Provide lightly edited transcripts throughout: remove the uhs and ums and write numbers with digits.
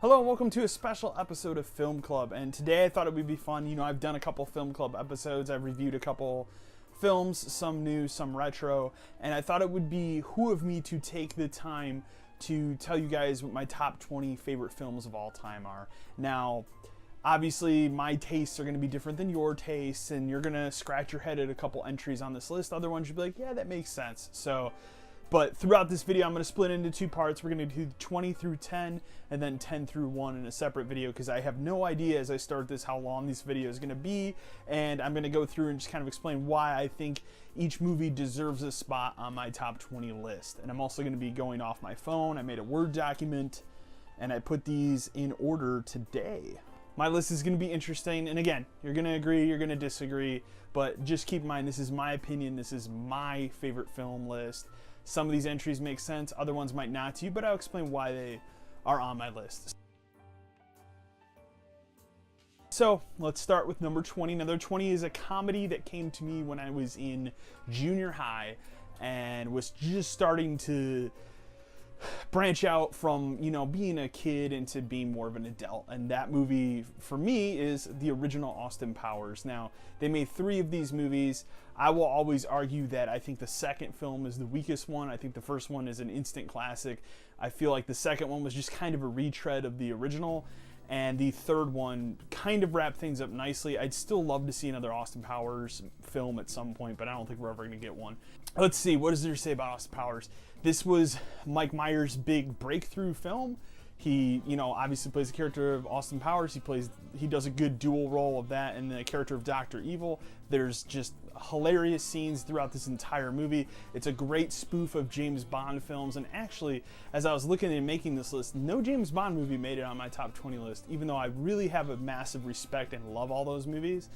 Hello and welcome to a special episode of Film Club, and today I thought it would be fun. I've done a couple Film Club episodes, I've reviewed a couple films, some new, some retro, and I thought it would be who of me to take the time to tell you guys what my top 20 favorite films of all time are. Now, obviously my tastes are going to be different than your tastes, and you're going to scratch your head at a couple entries on this list. Other ones you'll be like, yeah, that makes sense. But throughout this video, I'm going to split into two parts. We're going to do 20 through 10 and then 10 through 1 in a separate video, because I have no idea as I start this how long this video is going to be, and I'm going to go through and just kind of explain why I think each movie deserves a spot on my top 20 list. And I'm also going to be going off my phone. I made a Word document and I put these in order today. My list is going to be interesting, and again, you're going to agree, you're going to disagree, but just keep in mind, this is my opinion, this is my favorite film list. Some of these entries make sense, other ones might not to you, but I'll explain why they are on my list. So let's start with number 20. Number 20 is a comedy that came to me when I was in junior high and was just starting to branch out from, being a kid into being more of an adult. And that movie for me is the original Austin Powers. Now, they made 3 of these movies. I will always argue that I think the second film is the weakest one. I think the first one is an instant classic. I feel like the second one was just kind of a retread of the original, and the third one kind of wrapped things up nicely. I'd still love to see another Austin Powers film at some point, but I don't think we're ever going to get one. Let's see, what does there say about Austin Powers? This was Mike Myers' big breakthrough film. He, obviously plays the character of Austin Powers. He does a good dual role of that and the character of Dr. Evil. There's just hilarious scenes throughout this entire movie. It's a great spoof of James Bond films, and actually, as I was looking and making this list, no James Bond movie made it on my top 20 list, even though I really have a massive respect and love all those movies.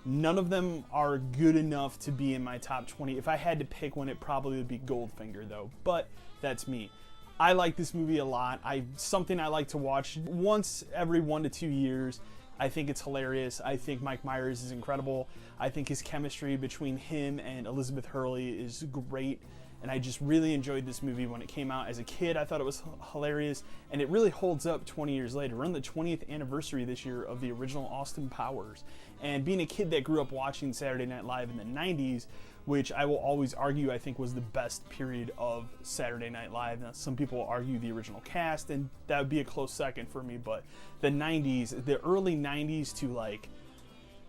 None of them are good enough to be in my top 20. If I had to pick one, it probably would be Goldfinger, though, but that's me. I like this movie a lot. Something I like to watch once every 1 to 2 years. I think it's hilarious. I think Mike Myers is incredible. I think his chemistry between him and Elizabeth Hurley is great. And I just really enjoyed this movie when it came out. As a kid, I thought it was hilarious, and it really holds up 20 years later. We're on the 20th anniversary this year of the original Austin Powers. And being a kid that grew up watching Saturday Night Live in the 90s, which I will always argue I think was the best period of Saturday Night Live. Now, some people argue the original cast, and that would be a close second for me, but the 90s, the early 90s to like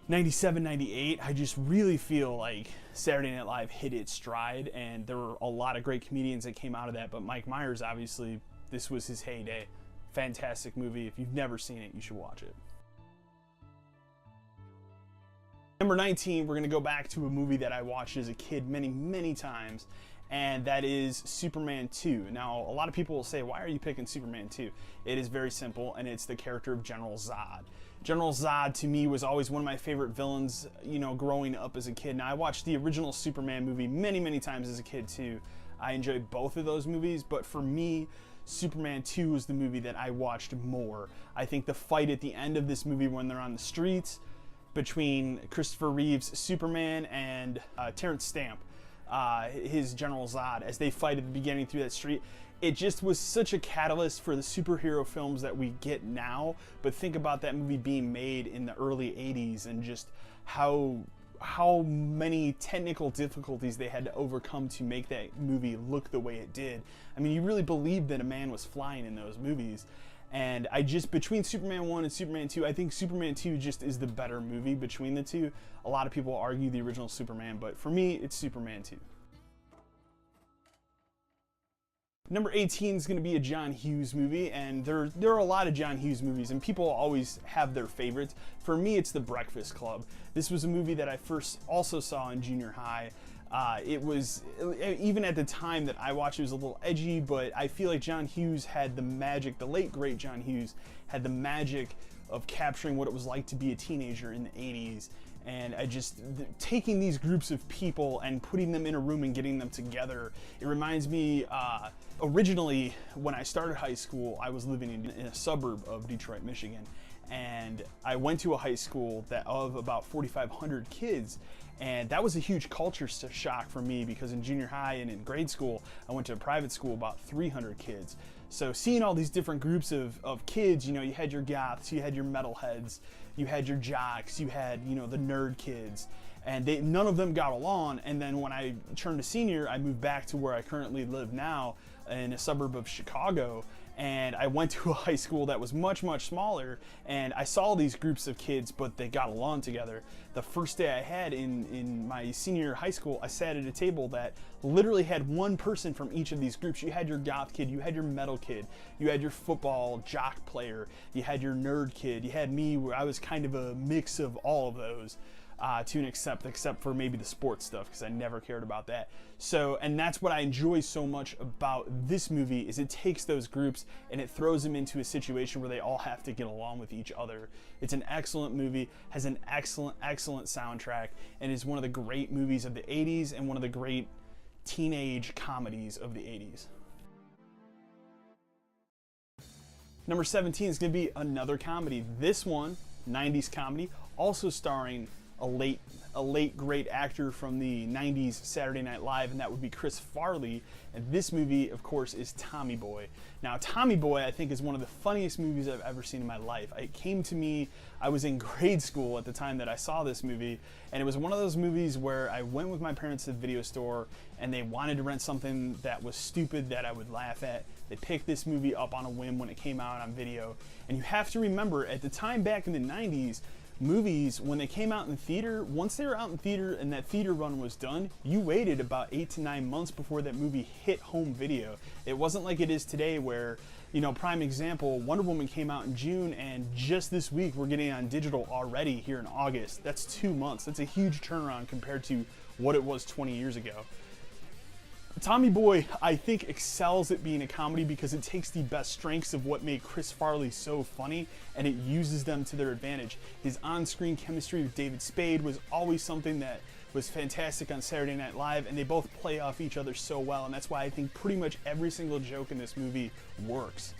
97, 98, I just really feel like Saturday Night Live hit its stride, and there were a lot of great comedians that came out of that, but Mike Myers, obviously, this was his heyday. Fantastic movie. If you've never seen it, you should watch it. Number 19, we're going to go back to a movie that I watched as a kid many, many times, and that is Superman 2. Now, a lot of people will say, why are you picking Superman 2? It is very simple, and it's the character of General Zod. General Zod, to me, was always one of my favorite villains, growing up as a kid. Now, I watched the original Superman movie many, many times as a kid, too. I enjoyed both of those movies, but for me, Superman 2 was the movie that I watched more. I think the fight at the end of this movie when they're on the streets between Christopher Reeve's Superman and Terrence Stamp, his General Zod, as they fight at the beginning through that street, it just was such a catalyst for the superhero films that we get now. But think about that movie being made in the early 80s and just how many technical difficulties they had to overcome to make that movie look the way it did. I mean, you really believed that a man was flying in those movies. And between Superman 1 and Superman 2, I think Superman 2 just is the better movie between the two. A lot of people argue the original Superman, but for me, it's Superman 2. Number 18 is going to be a John Hughes movie, and there are a lot of John Hughes movies, and people always have their favorites. For me, it's The Breakfast Club. This was a movie that I first also saw in junior high. It was, even at the time that I watched, it was a little edgy, but I feel like John Hughes had the magic, the late great John Hughes had the magic of capturing what it was like to be a teenager in the 80s. And taking these groups of people and putting them in a room and getting them together, it reminds me, originally when I started high school, I was living in a suburb of Detroit, Michigan. And I went to a high school of about 4,500 kids, and that was a huge culture shock for me, because in junior high and in grade school, I went to a private school about 300 kids. So seeing all these different groups of kids, you know, you had your goths, you had your metalheads, you had your jocks, you had, you know, the nerd kids, and none of them got along. And then when I turned a senior, I moved back to where I currently live now in a suburb of Chicago, and I went to a high school that was much, much smaller, and I saw these groups of kids, but they got along together. The first day I had in my senior high school, I sat at a table that literally had one person from each of these groups. You had your goth kid, you had your metal kid, you had your football jock player, you had your nerd kid, you had me, where I was kind of a mix of all of those. To an except for maybe the sports stuff, because I never cared about that. So, and that's what I enjoy so much about this movie, is it takes those groups and it throws them into a situation where they all have to get along with each other. It's an excellent movie, has an excellent soundtrack, and is one of the great movies of the 80s and one of the great teenage comedies of the 80s. Number 17 is going to be another comedy. This one, 90s comedy, also starring a late great actor from the 90s Saturday Night Live, and that would be Chris Farley. And this movie, of course, is Tommy Boy. Now, Tommy Boy, I think, is one of the funniest movies I've ever seen in my life. It came to me, I was in grade school at the time that I saw this movie, and it was one of those movies where I went with my parents to the video store, and they wanted to rent something that was stupid that I would laugh at. They picked this movie up on a whim when it came out on video. And you have to remember, at the time back in the 90s, movies, when they came out in theater, once they were out in theater and that theater run was done, you waited about 8 to 9 months before that movie hit home video. It wasn't like it is today where, you know, prime example, Wonder Woman came out in June, and just this week we're getting it on digital already here in August. That's 2 months. That's a huge turnaround compared to what it was 20 years ago. Tommy Boy, I think, excels at being a comedy because it takes the best strengths of what made Chris Farley so funny and it uses them to their advantage. His on-screen chemistry with David Spade was always something that was fantastic on Saturday Night Live, and they both play off each other so well, and that's why I think pretty much every single joke in this movie works.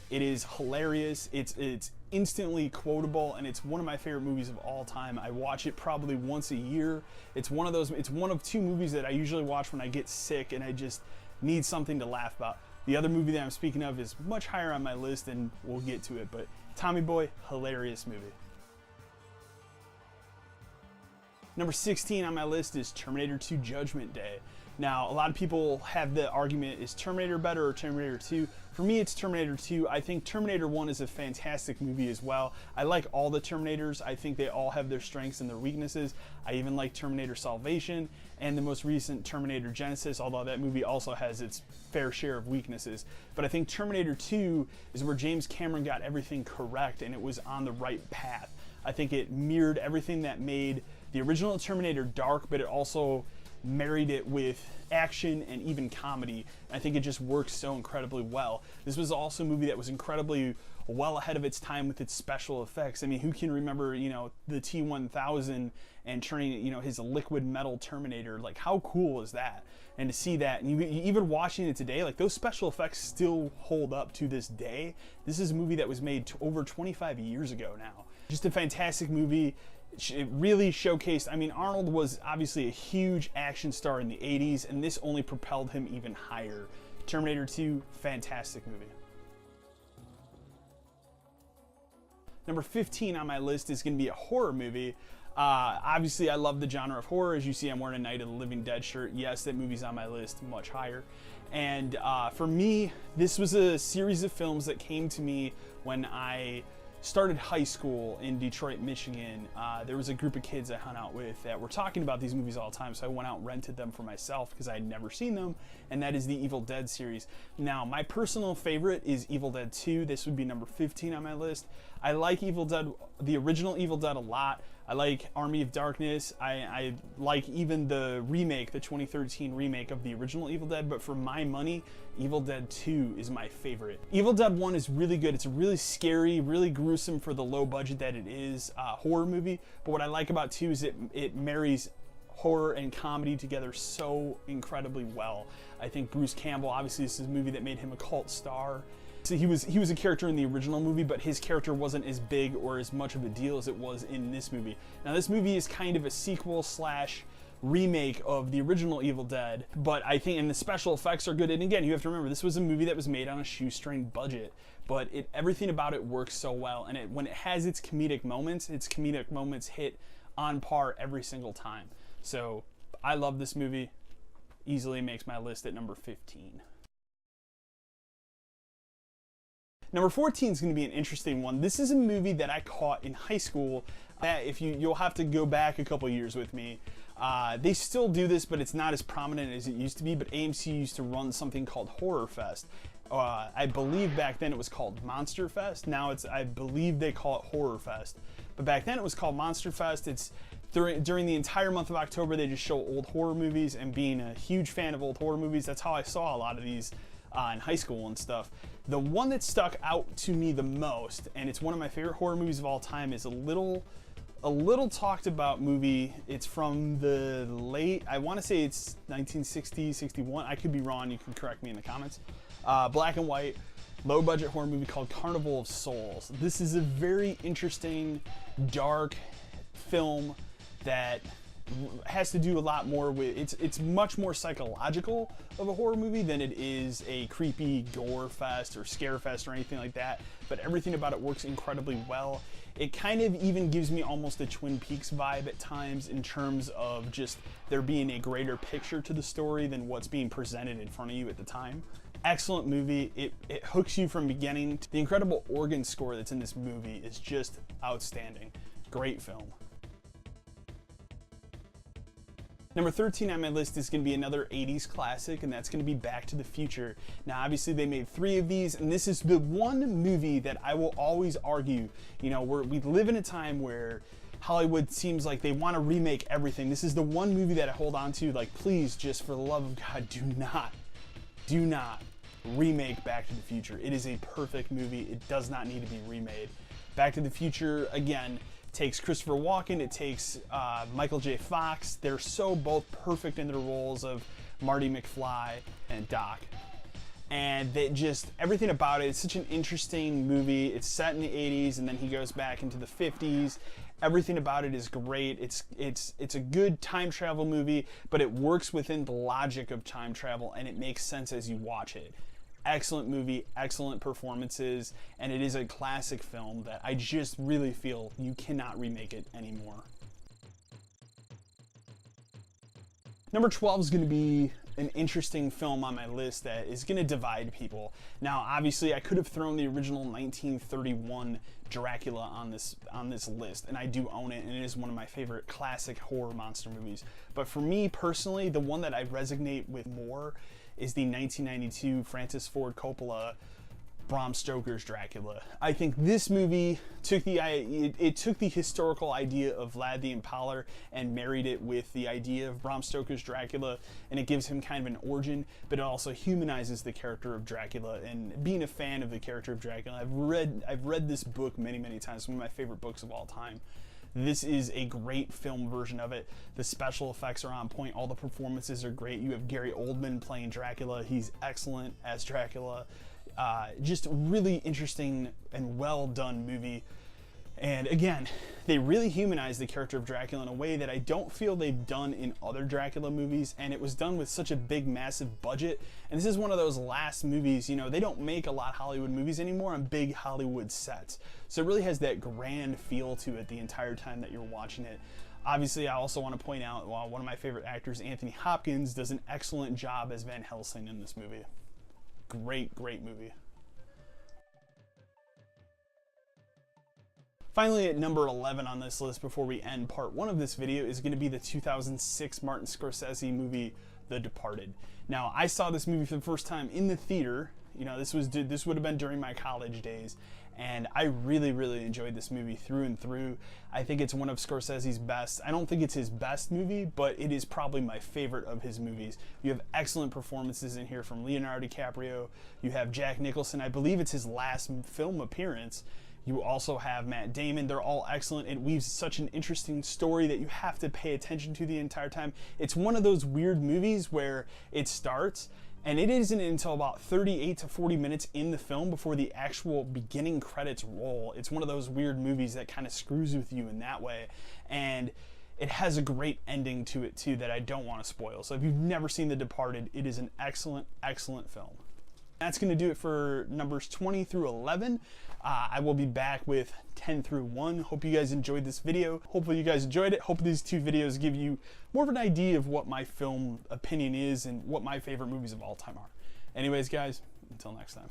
It is hilarious, it's instantly quotable, and it's one of my favorite movies of all time. I watch it probably once a year. It's one of 2 movies that I usually watch when I get sick and I just need something to laugh about. The other movie that I'm speaking of is much higher on my list, and we'll get to it, but Tommy Boy, hilarious movie. Number 16 on my list is Terminator 2 Judgment Day. Now, a lot of people have the argument, is Terminator better or Terminator 2? For me, it's Terminator 2. I think Terminator 1 is a fantastic movie as well. I like all the Terminators. I think they all have their strengths and their weaknesses. I even like Terminator Salvation and the most recent Terminator Genesis, although that movie also has its fair share of weaknesses. But I think Terminator 2 is where James Cameron got everything correct, and it was on the right path. I think it mirrored everything that made the original Terminator dark, but it also married it with action and even comedy. I think it just works so incredibly well. This was also a movie that was incredibly well ahead of its time with its special effects. I mean, who can remember, you know, the T-1000 and turning, you know, his liquid metal Terminator? Like, how cool is that? And to see that, and even watching it today, like, those special effects still hold up to this day. This is a movie that was made over 25 years ago now. Just a fantastic movie. It really showcased, I mean, Arnold was obviously a huge action star in the 80s, and this only propelled him even higher. Terminator 2, fantastic movie. Number 15 on my list is going to be a horror movie. Obviously, I love the genre of horror. As you see, I'm wearing a Night of the Living Dead shirt. Yes, that movie's on my list, much higher. And for me, this was a series of films that came to me when I started high school in Detroit, Michigan. There was a group of kids I hung out with that were talking about these movies all the time, so I went out and rented them for myself because I had never seen them, and that is the Evil Dead series. Now, my personal favorite is Evil Dead 2. This would be number 15 on my list. I like Evil Dead, the original Evil Dead, a lot. I like Army of Darkness. I like even the remake, the 2013 remake of the original Evil Dead, but for my money, Evil Dead 2 is my favorite. Evil Dead 1 is really good. It's a really scary, really gruesome for the low budget that it is, horror movie, but what I like about 2 is it marries horror and comedy together so incredibly well. I think Bruce Campbell, obviously this is a movie that made him a cult star. So he was a character in the original movie, but his character wasn't as big or as much of a deal as it was in this movie. Now this movie is kind of a sequel slash remake of the original Evil Dead, but I think, and the special effects are good. And again, you have to remember, this was a movie that was made on a shoestring budget, but everything about it works so well. And when it has its comedic moments hit on par every single time. So I love this movie. Easily makes my list at number 15. Number 14 is going to be an interesting one. This is a movie that I caught in high school. If you'll have to go back a couple years with me. They still do this, but it's not as prominent as it used to be. But AMC used to run something called Horror Fest. I believe back then it was called Monster Fest. Now I believe they call it Horror Fest. But back then it was called Monster Fest. It's during the entire month of October, they just show old horror movies, and being a huge fan of old horror movies, that's how I saw a lot of these in high school and stuff. The one that stuck out to me the most, and it's one of my favorite horror movies of all time, is a little talked about movie. It's from the late, I want to say it's 1960, 61. I could be wrong. You can correct me in the comments. Black and white, low budget horror movie called Carnival of Souls. This is a very interesting, dark film that has to do a lot more with, it's much more psychological of a horror movie than it is a creepy gore fest or scare fest or anything like that, but everything about it works incredibly well. It kind of even gives me almost a Twin Peaks vibe at times, in terms of just there being a greater picture to the story than what's being presented in front of you at the time. Excellent movie. It hooks you from beginning. The incredible organ score that's in this movie is just outstanding. Great film. Number 13 on my list is going to be another 80s classic, and that's going to be Back to the Future. Now, obviously, they made 3 of these, and this is the one movie that I will always argue, you know, we live in a time where Hollywood seems like they want to remake everything. This is the one movie that I hold on to, like, please, just for the love of God, do not remake Back to the Future. It is a perfect movie. It does not need to be remade. Back to the Future, again, takes Christopher Walken, it takes Michael J. Fox. They're so both perfect in their roles of Marty McFly and Doc. And they just, everything about it, it's such an interesting movie. It's set in the 80s, and then he goes back into the 50s. Everything about it is great. It's a good time travel movie, but it works within the logic of time travel, and it makes sense as you watch it. Excellent movie, excellent performances, and it is a classic film that I just really feel you cannot remake it anymore. Number 12 is going to be an interesting film on my list that is going to divide people. Now, obviously, I could have thrown the original 1931 Dracula on this list, and I do own it, and it is one of my favorite classic horror monster movies. But for me personally, the one that I resonate with more is the 1992 Francis Ford Coppola Bram Stoker's Dracula. I think this movie took took the historical idea of Vlad the Impaler and married it with the idea of Bram Stoker's Dracula, and it gives him kind of an origin, but it also humanizes the character of Dracula. And being a fan of the character of Dracula, I've read this book many times. It's one of my favorite books of all time. This is a great film version of it. The special effects are on point. All the performances are great. You have Gary Oldman playing Dracula. He's excellent as Dracula. Just really interesting and well done movie. And again, they really humanize the character of Dracula in a way that I don't feel they've done in other Dracula movies, and it was done with such a big, massive budget. And this is one of those last movies, you know, they don't make a lot of Hollywood movies anymore on big Hollywood sets. So it really has that grand feel to it the entire time that you're watching it. Obviously, I also want to point out, well, one of my favorite actors, Anthony Hopkins, does an excellent job as Van Helsing in this movie. Great movie. Finally, at number 11 on this list, before we end part 1 of this video, is going to be the 2006 Martin Scorsese movie, The Departed. Now, I saw this movie for the first time in the theater. You know, this would have been during my college days, and I really enjoyed this movie through and through. I think it's one of Scorsese's best. I don't think it's his best movie, but it is probably my favorite of his movies. You have excellent performances in here from Leonardo DiCaprio. You have Jack Nicholson. I believe it's his last film appearance. You also have Matt Damon. They're all excellent. It weaves such an interesting story that you have to pay attention to the entire time. It's one of those weird movies where it starts, and it isn't until about 38 to 40 minutes in the film before the actual beginning credits roll. It's one of those weird movies that kind of screws with you in that way. And it has a great ending to it too that I don't want to spoil. So if you've never seen The Departed, it is an excellent, excellent film. That's going to do it for numbers 20 through 11. I will be back with 10 through 1. Hope you guys enjoyed this video. Hopefully you guys enjoyed it. Hope these 2 videos give you more of an idea of what my film opinion is and what my favorite movies of all time are. Anyways, guys, until next time.